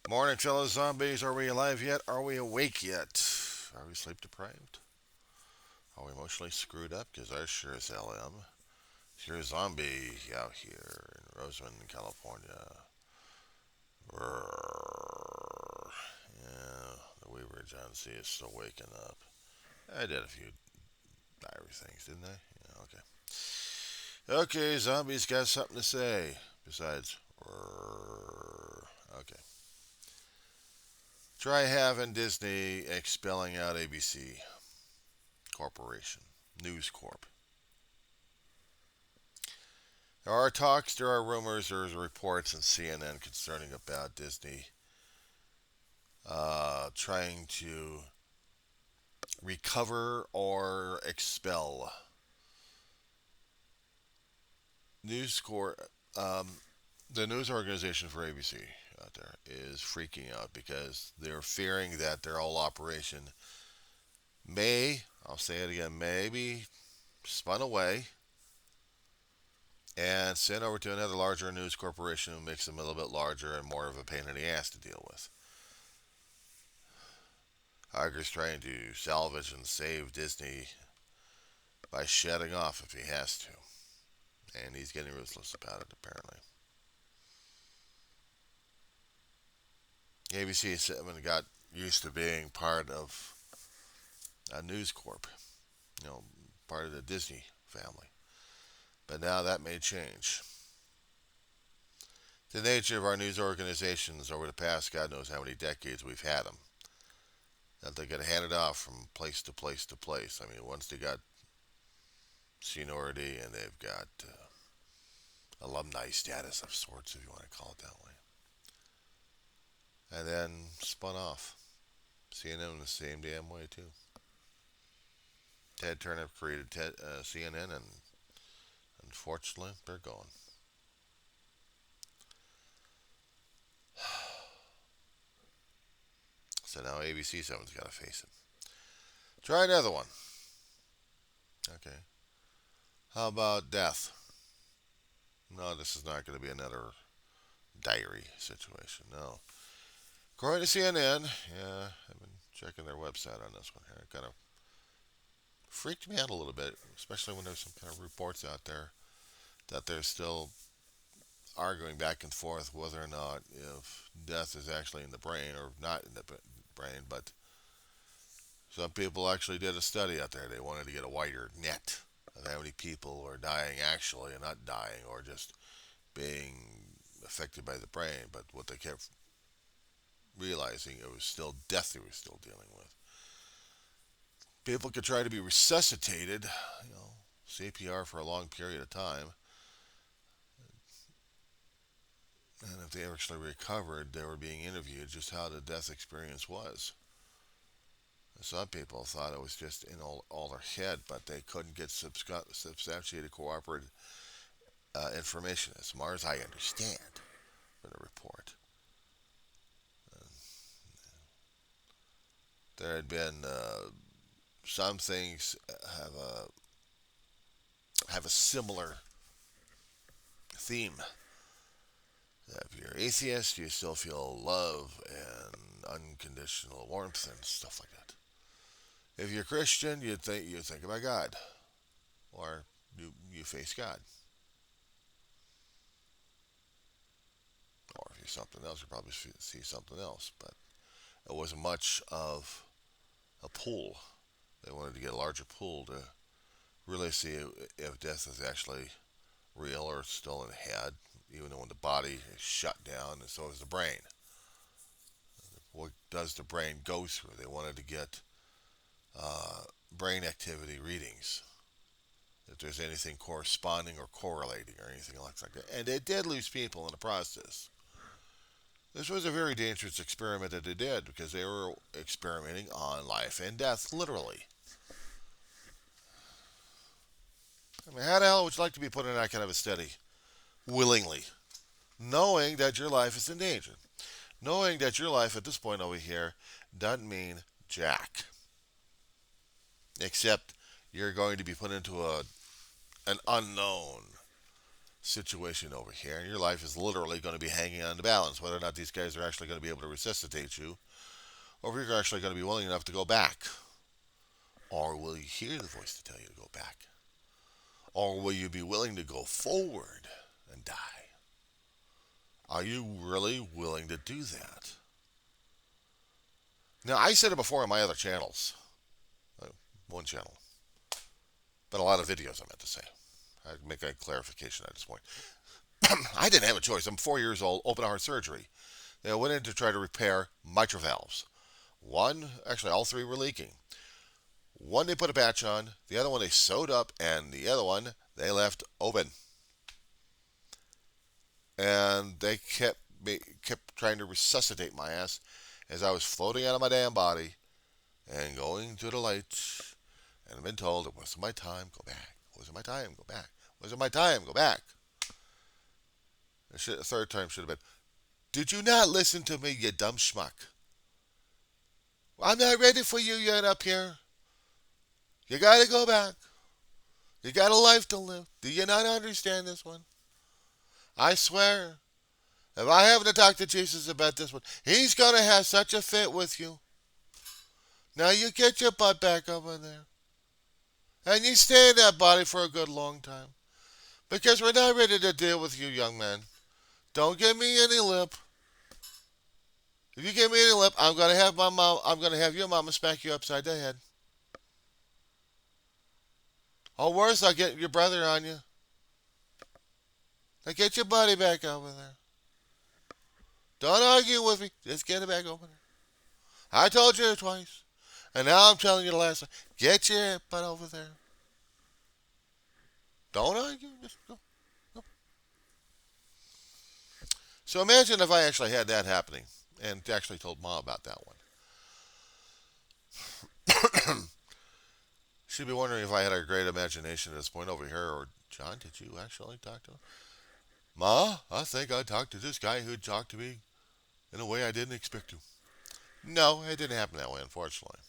Morning, fellow zombies. Are we alive yet? Are we awake yet? Are we sleep deprived? Are we emotionally screwed up? Because I sure as hell am. If you're a zombie out here in Roseman, California, brrr, yeah, the Weaver John C is still waking up. I did a few diary things, didn't I? Yeah, okay. Okay, zombies got something to say besides, brrr. Okay. Try having Disney expelling out ABC Corporation, News Corp. There are talks, there are rumors, there's reports in CNN concerning about Disney trying to recover or expel News Corp. The news organization for ABC out there is freaking out because they're fearing that their whole operation may, I'll say it again, may be spun away and sent over to another larger news corporation who makes them a little bit larger and more of a pain in the ass to deal with. Iger's trying to salvage and save Disney by shutting off if he has to. And he's getting ruthless about it, apparently. ABC 7 got used to being part of a News Corp, you know, part of the Disney family. But now that may change. The nature of our news organizations over the past God knows how many decades we've had them, that they get handed off from place to place to place. I mean, once they got seniority and they've got alumni status of sorts, if you want to call it that way, and then spun off. CNN the same damn way too. Ted Turner created CNN, and unfortunately, they're gone. So now ABC 7's got to face it. Try another one. Okay. How about death? No, this is not going to be another diary situation. No. According to CNN, yeah, I've been checking their website on this one here. It kind of freaked me out a little bit, especially when there's some kind of reports out there that they're still arguing back and forth whether or not if death is actually in the brain or not in the brain. But some people actually did a study out there. They wanted to get a wider net of how many people are dying actually and not dying or just being affected by the brain. But what they kept realizing, it was still death they were still dealing with. People could try to be resuscitated, you know, CPR for a long period of time, and if they actually recovered, they were being interviewed just how the death experience was. Some people thought it was just in all their head, but they couldn't get substantiated, cooperative information, as far as I understand from the report. Uh, there had been some things have a similar theme. If you're atheist, you still feel love and unconditional warmth and stuff like that. If you're Christian, you think about God, or you face God, or if you're something else, you probably see something else. But it wasn't much of a pool. They wanted to get a larger pool to really see if death is actually real or still in the head, even though when the body is shut down, and so is the brain. What does the brain go through? They wanted to get uh, brain activity readings, if there's anything corresponding or correlating or anything like that. And they did lose people in the process. This was a very dangerous experiment that they did because they were experimenting on life and death, literally. I mean, how the hell would you like to be put in that kind of a study willingly, knowing that your life is in danger, knowing that your life at this point over here doesn't mean jack, except you're going to be put into an unknown situation over here, and your life is literally going to be hanging on the balance whether or not these guys are actually going to be able to resuscitate you, or if you're actually going to be willing enough to go back. Or will you hear the voice to tell you to go back? Or will you be willing to go forward and die? Are you really willing to do that? Now, I said it before on my other channels. One channel. But a lot of videos, I meant to say. I make a clarification at this point. I didn't have a choice. I'm 4 years old, open heart surgery. They went in to try to repair mitral valves. One, actually all three were leaking. One they put a patch on, the other one they sewed up, and the other one they left open. And they kept trying to resuscitate my ass as I was floating out of my damn body and going to the lights. And I've been told, it wasn't my time, go back. It wasn't my time, go back. It wasn't my time, go back. The third time should have been, did you not listen to me, you dumb schmuck? I'm not ready for you yet up here. You gotta go back. You got a life to live. Do you not understand this one? I swear, if I haven't talked to Jesus about this one, he's gonna have such a fit with you. Now you get your butt back over there. And you stay in that body for a good long time. Because we're not ready to deal with you, young man. Don't give me any lip. If you give me any lip, I'm gonna have your mama smack you upside the head. Or worse, I'll get your brother on you. Now get your buddy back over there. Don't argue with me. Just get it back over there. I told you twice. And now I'm telling you the last time. Get your butt over there. Don't argue. Just go. Go. So imagine if I actually had that happening and actually told Mom about that one. She'd be wondering if I had a great imagination at this point over here. Or, John, did you actually talk to him? Ma, I think I talked to this guy who talked to me in a way I didn't expect to. No, it didn't happen that way, unfortunately.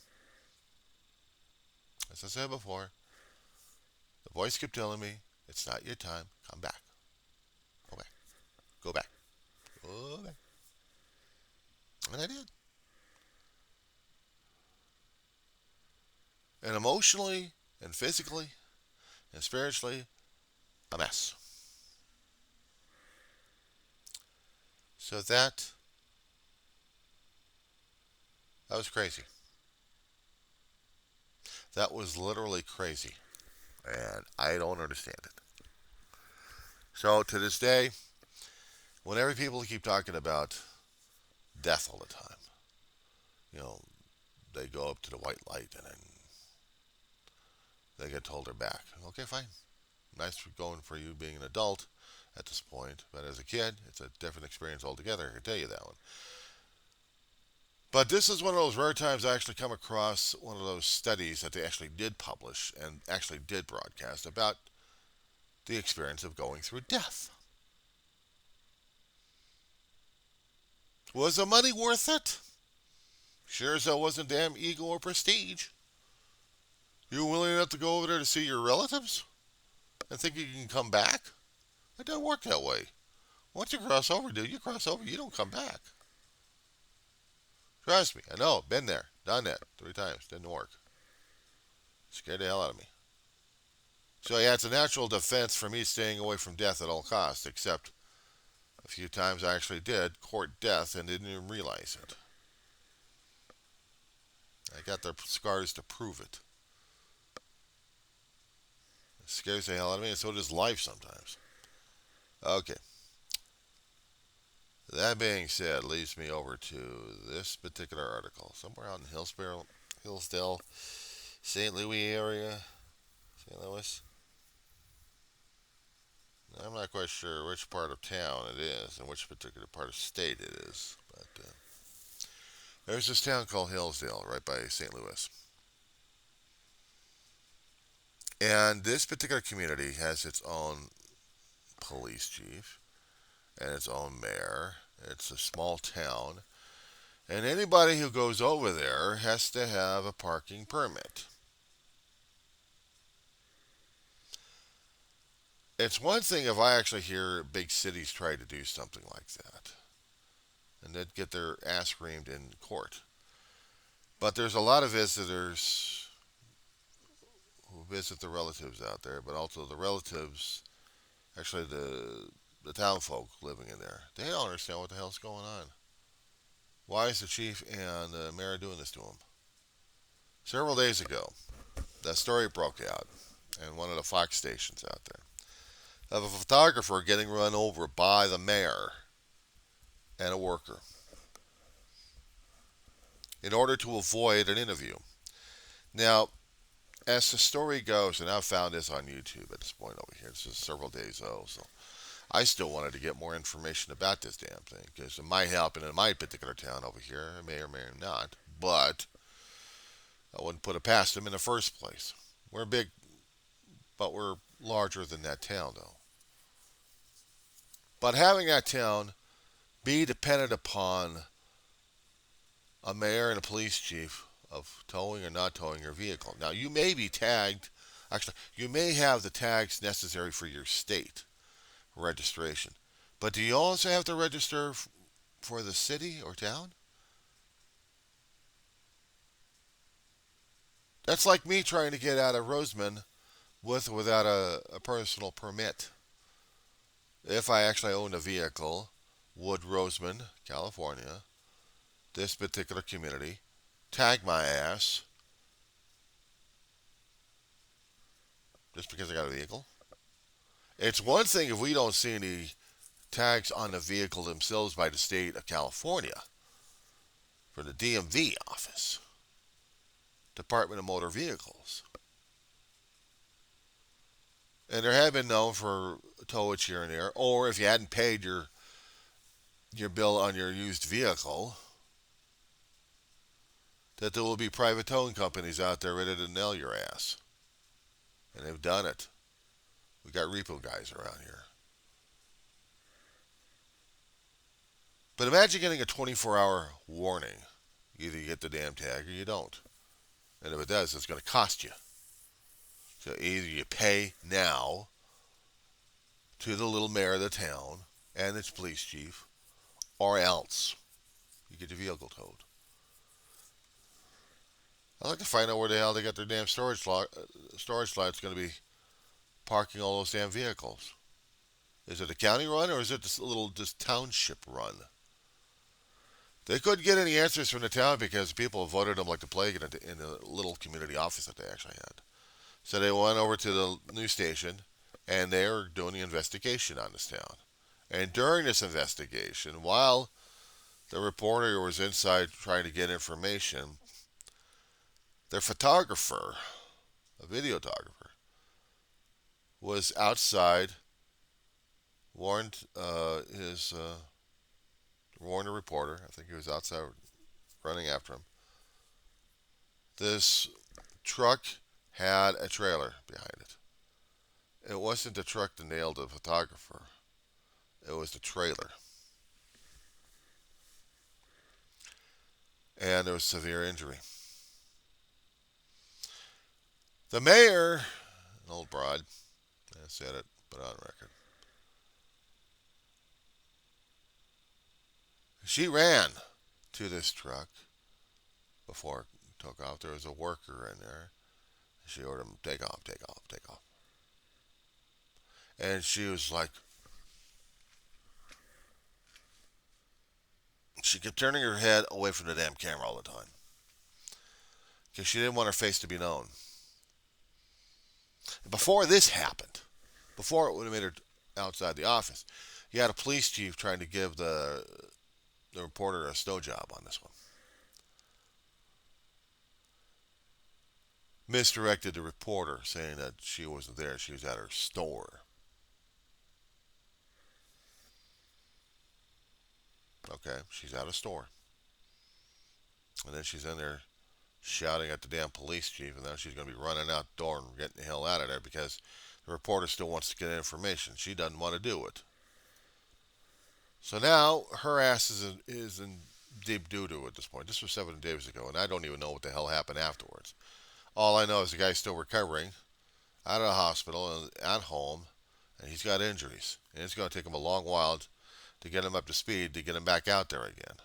As I said before, the voice kept telling me, it's not your time, come back. Go back. Go back. Go back. And I did. And emotionally, and physically, and spiritually, a mess. So that was crazy. That was literally crazy. And I don't understand it. So to this day, whenever people keep talking about death all the time, you know, they go up to the white light and then they get told they're back. Okay, fine. Nice going for you being an adult at this point, but as a kid, it's a different experience altogether. I can tell you that one. But this is one of those rare times I actually come across one of those studies that they actually did publish and actually did broadcast about the experience of going through death. Was the money worth it? Sure as hell wasn't damn ego or prestige. You willing enough to go over there to see your relatives and think you can come back? It doesn't work that way. Once you cross over, dude, you cross over, you don't come back. Trust me, I know, been there, done that 3 times, didn't work. Scared the hell out of me. So yeah, it's a natural defense for me staying away from death at all costs, except a few times I actually did court death and didn't even realize it. I got the scars to prove it. It scares the hell out of me, and so does life sometimes. Okay. That being said, leads me over to this particular article. Somewhere out in Hillsdale, St. Louis area. St. Louis. I'm not quite sure which part of town it is and which particular part of state it is. But there's this town called Hillsdale right by St. Louis. And this particular community has its own police chief and its own mayor. It's a small town. And anybody who goes over there has to have a parking permit. It's one thing if I actually hear big cities try to do something like that and they'd get their ass reamed in court. But there's a lot of visitors who visit the relatives out there, but also the relatives, actually the town folk living in there, they don't understand what the hell's going on. Why is the chief and the mayor doing this to them? Several days ago, that story broke out in one of the Fox stations out there of a photographer getting run over by the mayor and a worker in order to avoid an interview. Now, as the story goes, and I've found this on YouTube at this point over here, this is several days old, so I still wanted to get more information about this damn thing because it might happen in my particular town over here. It may or may not, but I wouldn't put it past them in the first place. We're big, but we're larger than that town, though. But having that town be dependent upon a mayor and a police chief of towing or not towing your vehicle. Now, you may be tagged, actually, you may have the tags necessary for your state registration. But do you also have to register for the city or town? That's like me trying to get out of Roseman with or without a personal permit. If I actually owned a vehicle, would Roseman, California, this particular community, tag my ass just because I got a vehicle? It's one thing if we don't see any tags on the vehicle themselves by the state of California for the DMV office, Department of Motor Vehicles. And there have been known for towage here and there, or if you hadn't paid your bill on your used vehicle, that there will be private towing companies out there ready to nail your ass. And they've done it. We got repo guys around here. But imagine getting a 24-hour warning. Either you get the damn tag or you don't. And if it does, it's going to cost you. So either you pay now to the little mayor of the town and its police chief, or else you get your vehicle towed. I'd like to find out where the hell they got their damn storage slots going to be parking all those damn vehicles. Is it a county run or is it this township run? They couldn't get any answers from the town because people voted them like the plague in the little community office that they actually had. So they went over to the news station and they were doing the investigation on this town. And during this investigation, while the reporter was inside trying to get information, their photographer, a videographer, was outside, warned warned a reporter. I think he was outside running after him. This truck had a trailer behind it. It wasn't the truck that nailed the photographer. It was the trailer. And there was severe injury. The mayor, an old broad, I said it, but on record, she ran to this truck before it took off. There was a worker in there. She ordered him, take off, take off, take off. And she was like, she kept turning her head away from the damn camera all the time. Because she didn't want her face to be known. Before this happened, before it would have made her outside the office, you had a police chief trying to give the reporter a stow job on this one. Misdirected the reporter, saying that she wasn't there, she was at her store. Okay, she's at a store. And then she's in there shouting at the damn police chief, and then she's going to be running out the door and getting the hell out of there because the reporter still wants to get information. She doesn't want to do it. So now her ass is in deep doo-doo at this point. This was 7 days ago, and I don't even know what the hell happened afterwards. All I know is the guy's still recovering out of the hospital and at home, and he's got injuries, and it's going to take him a long while to get him up to speed to get him back out there again.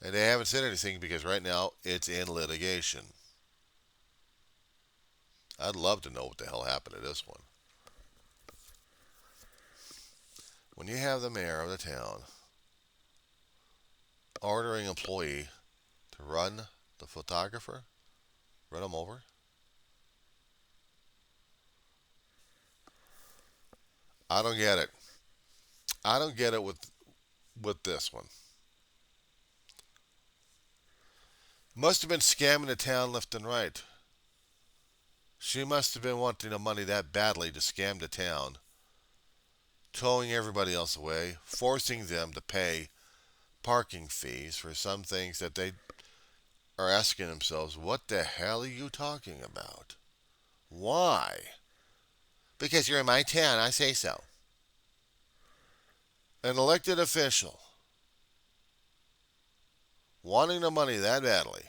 And they haven't said anything because right now it's in litigation. I'd love to know what the hell happened to this one. When you have the mayor of the town ordering an employee to run the photographer, run him over. I don't get it. I don't get it with this one. Must have been scamming the town left and right. She must have been wanting the money that badly to scam the town, towing everybody else away, forcing them to pay parking fees for some things that they are asking themselves, what the hell are you talking about? Why? Because you're in my town, I say so. An elected official wanting the money that badly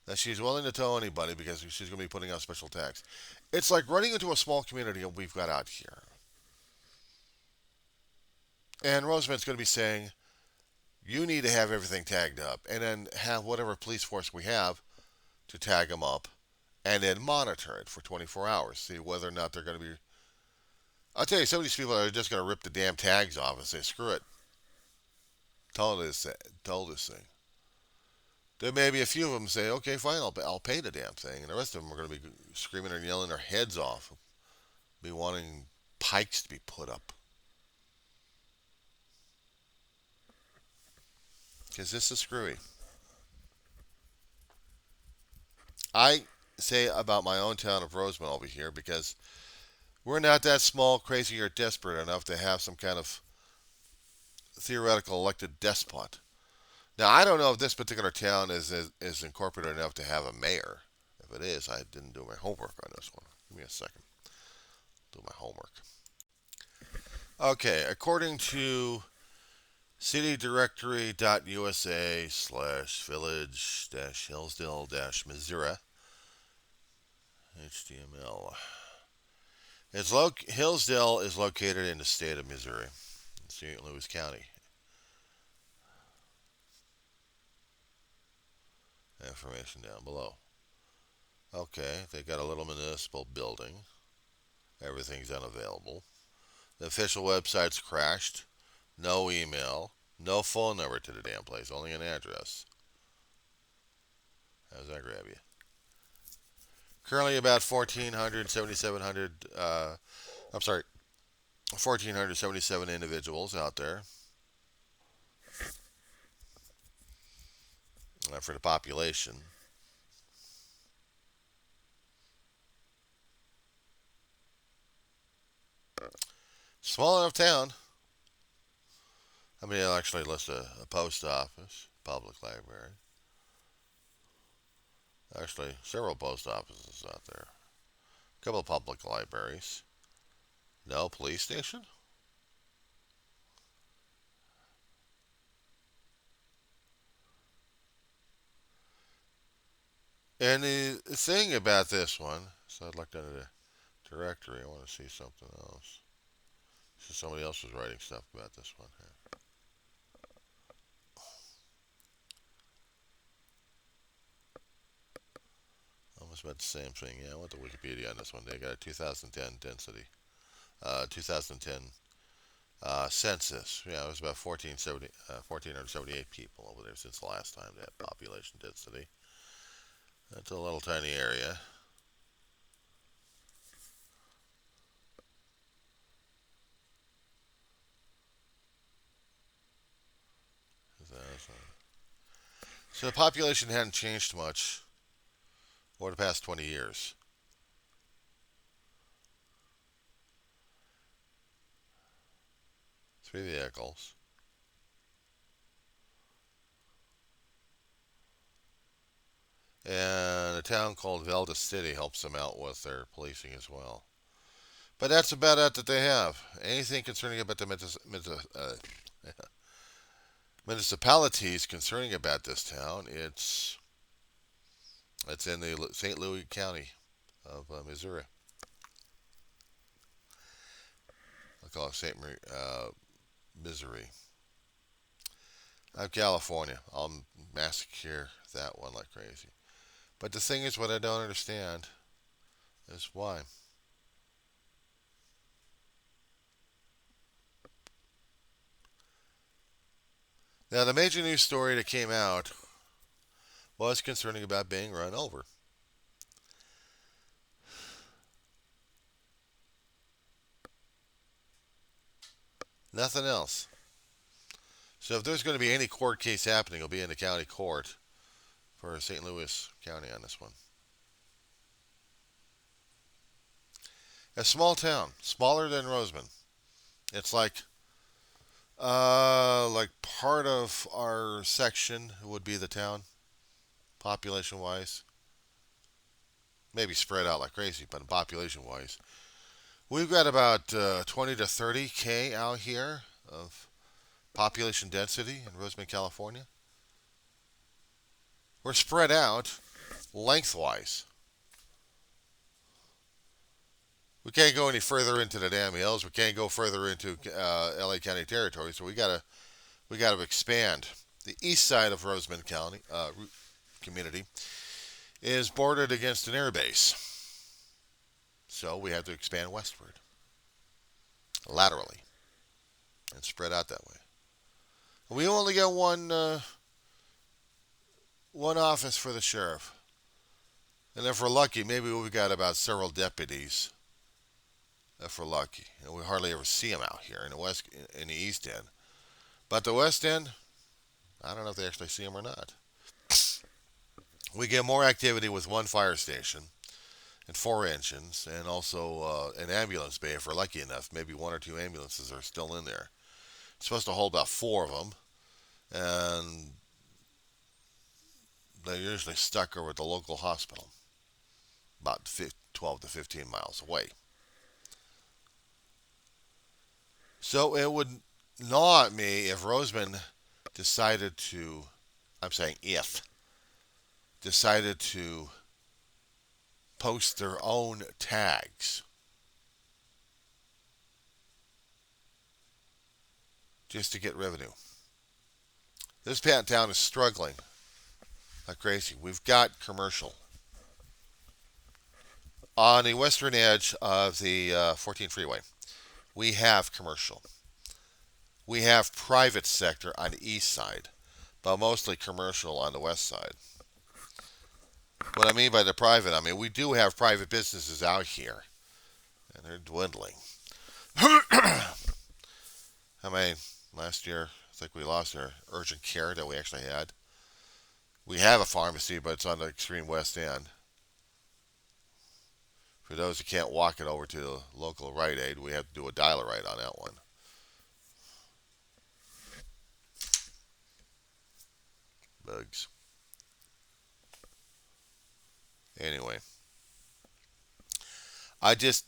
that she's willing to tow anybody because she's going to be putting out special tax. It's like running into a small community that we've got out here. And Roseman's going to be saying, you need to have everything tagged up and then have whatever police force we have to tag them up and then monitor it for 24 hours. See whether or not they're going to be. I'll tell you, some of these people are just going to rip the damn tags off and say, screw it. Told this thing. There may be a few of them say, okay, fine, I'll pay the damn thing. And the rest of them are going to be screaming and yelling their heads off. Be wanting pikes to be put up. Because this is screwy. I say about my own town of Rosemont over here because we're not that small, crazy, or desperate enough to have some kind of theoretical elected despot. Now, I don't know if this particular town is incorporated enough to have a mayor. If it is, I didn't do my homework on this one. Give me a second. Do my homework. Okay, according to citydirectory.usa/village-hillsdale-missouri, HTML. Hillsdale is located in the state of Missouri, in St. Louis County. Information down below. Okay, they got a little municipal building. Everything's unavailable. The official website's crashed. No email. No phone number to the damn place. Only an address. How does that grab you? Currently about 1,477 individuals out there. For the population. Small enough town. I mean, they'll actually list a post office, public library. Actually, several post offices out there. A couple of public libraries. No police station? And the thing about this one, so I'd look under the directory. I want to see something else. So somebody else was writing stuff about this one here. Almost about the same thing. Yeah, I went to Wikipedia on this one. They got a 2010 density. 2010 census. Yeah, it was about 1,478 people over there since the last time they had population density. That's a little tiny area. So the population hadn't changed much over the past 20 years. Three vehicles. And a town called Valda City helps them out with their policing as well. But that's about it that they have. Anything concerning about the municipalities concerning about this town, it's in the St. Louis County of Missouri. call it St. Misery. I'm California. I'll massacre that one like crazy. But the thing is, what I don't understand is why. Now, the major news story that came out was concerning about being run over. Nothing else. So if there's going to be any court case happening, it'll be in the county court for St. Louis County on this one. A small town, smaller than Roseman. It's like part of our section would be the town, population wise. Maybe spread out like crazy, but population wise, we've got about 20 to 30K out here of population density in Roseman, California. We're spread out lengthwise. We can't go any further into the damn hills. We can't go further into LA County territory. So we gotta expand. The east side of Roseman County community is bordered against an air base, so we have to expand westward, laterally, and spread out that way. We only got one office for the sheriff, and if we're lucky, maybe we've got about several deputies. If we're lucky, and we hardly ever see them out here in the East End. But the West End, I don't know if they actually see them or not. We get more activity with one fire station and 4 engines, and also an ambulance bay if we're lucky enough. Maybe one or two ambulances are still in there. It's supposed to hold about four of them, and they're usually stuck over at the local hospital, about 12 to 15 miles away. So it would gnaw at me if Roseman decided to, I'm saying if, decided to post their own tags just to get revenue. This town is struggling like crazy. We've got commercial. On the western edge of the 14 freeway, we have commercial. We have private sector on the east side, but mostly commercial on the west side. What I mean by the private, I mean we do have private businesses out here, and they're dwindling. I mean, last year, I think we lost our urgent care that we actually had. We have a pharmacy, but it's on the extreme west end. For those who can't walk it over to the local Rite Aid, we have to do a dial-a-ride on that one. Bugs. Anyway, it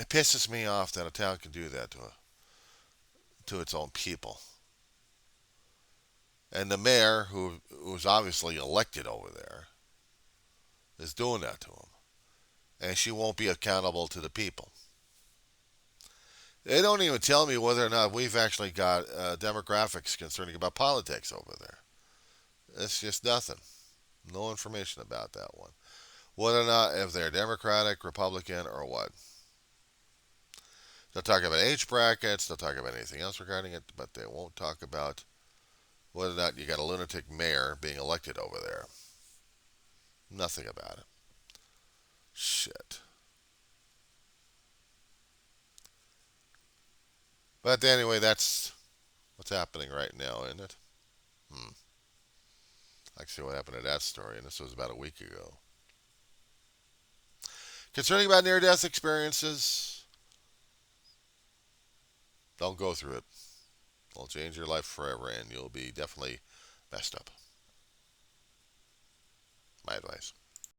pisses me off that a town can do that to its own people. And the mayor, who's obviously elected over there, is doing that to him. And she won't be accountable to the people. They don't even tell me whether or not we've actually got demographics concerning about politics over there. It's just nothing. No information about that one. Whether or not if they're Democratic, Republican, or what. They'll talk about age brackets. They'll talk about anything else regarding it, but they won't talk about whether or not you got a lunatic mayor being elected over there. Nothing about it. Shit. But anyway, that's what's happening right now, isn't it? I can see what happened to that story, and this was about a week ago. Concerning about near-death experiences, don't go through it. It'll change your life forever, and you'll be definitely messed up. My advice.